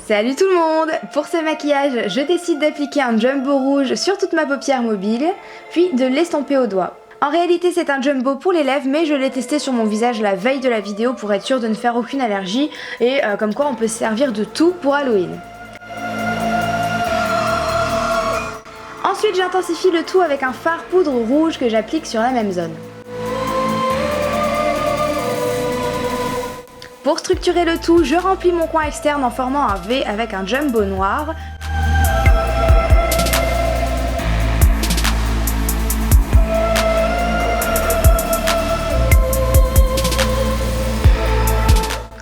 Salut tout le monde! Pour ce maquillage, je décide d'appliquer un jumbo rouge sur toute ma paupière mobile, puis de l'estomper au doigt. En réalité c'est un jumbo pour les lèvres, mais je l'ai testé sur mon visage la veille de la vidéo pour être sûr de ne faire aucune allergie, et comme quoi on peut se servir de tout pour Halloween. Ensuite j'intensifie le tout avec un fard poudre rouge que j'applique sur la même zone. Pour structurer le tout, je remplis mon coin externe en formant un V avec un jumbo noir.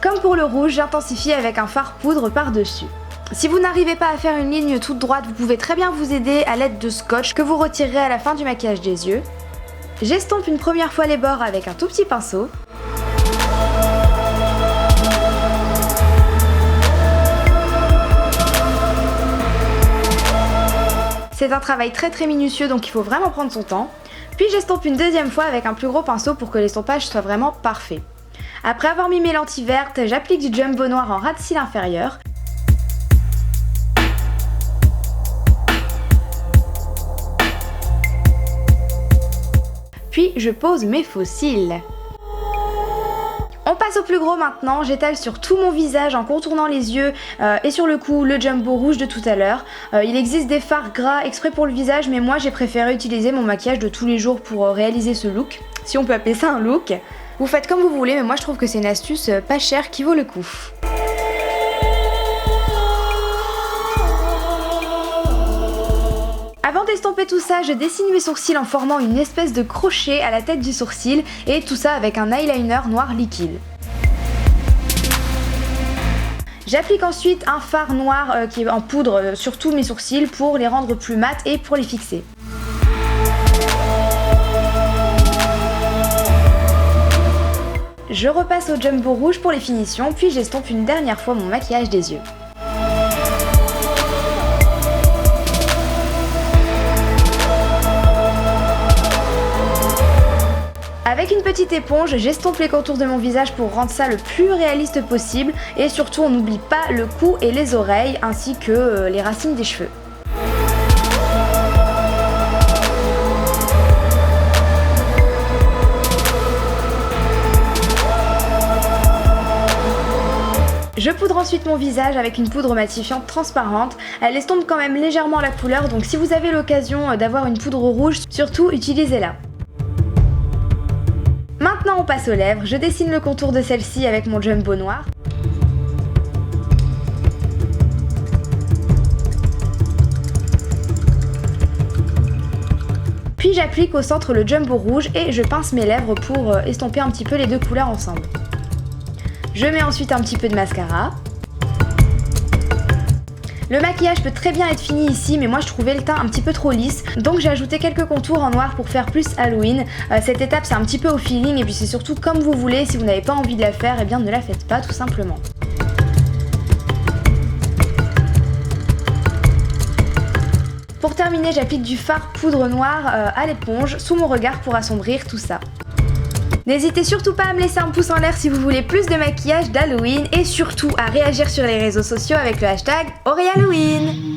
Comme pour le rouge, j'intensifie avec un fard poudre par-dessus. Si vous n'arrivez pas à faire une ligne toute droite, vous pouvez très bien vous aider à l'aide de scotch que vous retirerez à la fin du maquillage des yeux. J'estompe une première fois les bords avec un tout petit pinceau. C'est un travail très minutieux, donc il faut vraiment prendre son temps. Puis j'estompe une deuxième fois avec un plus gros pinceau pour que l'estompage soit vraiment parfait. Après avoir mis mes lentilles vertes, j'applique du jumbo noir en ras de cils inférieur. Puis je pose mes faux cils. On passe au plus gros maintenant, j'étale sur tout mon visage en contournant les yeux et sur le cou le jumbo rouge de tout à l'heure. Il existe des fards gras exprès pour le visage, mais moi j'ai préféré utiliser mon maquillage de tous les jours pour réaliser ce look, si on peut appeler ça un look. Vous faites comme vous voulez, mais moi je trouve que c'est une astuce pas chère qui vaut le coup. Avant d'estomper tout ça, je dessine mes sourcils en formant une espèce de crochet à la tête du sourcil, et tout ça avec un eyeliner noir liquide. J'applique ensuite un fard noir qui est en poudre sur tous mes sourcils pour les rendre plus mat et pour les fixer. Je repasse au jumbo rouge pour les finitions, puis j'estompe une dernière fois mon maquillage des yeux. Avec une petite éponge, j'estompe les contours de mon visage pour rendre ça le plus réaliste possible, et surtout on n'oublie pas le cou et les oreilles ainsi que les racines des cheveux. Je poudre ensuite mon visage avec une poudre matifiante transparente. Elle estompe quand même légèrement la couleur, donc si vous avez l'occasion d'avoir une poudre rouge, surtout utilisez-la. Maintenant on passe aux lèvres, je dessine le contour de celle-ci avec mon jumbo noir. Puis j'applique au centre le jumbo rouge et je pince mes lèvres pour estomper un petit peu les deux couleurs ensemble. Je mets ensuite un petit peu de mascara. Le maquillage peut très bien être fini ici, mais moi je trouvais le teint un petit peu trop lisse, donc j'ai ajouté quelques contours en noir pour faire plus Halloween. Cette étape c'est un petit peu au feeling, et puis c'est surtout comme vous voulez. Si vous n'avez pas envie de la faire, eh bien ne la faites pas tout simplement. Pour terminer, j'applique du fard poudre noire à l'éponge sous mon regard pour assombrir tout ça. N'hésitez surtout pas à me laisser un pouce en l'air si vous voulez plus de maquillage d'Halloween, et surtout à réagir sur les réseaux sociaux avec le hashtag #HorryHalloween.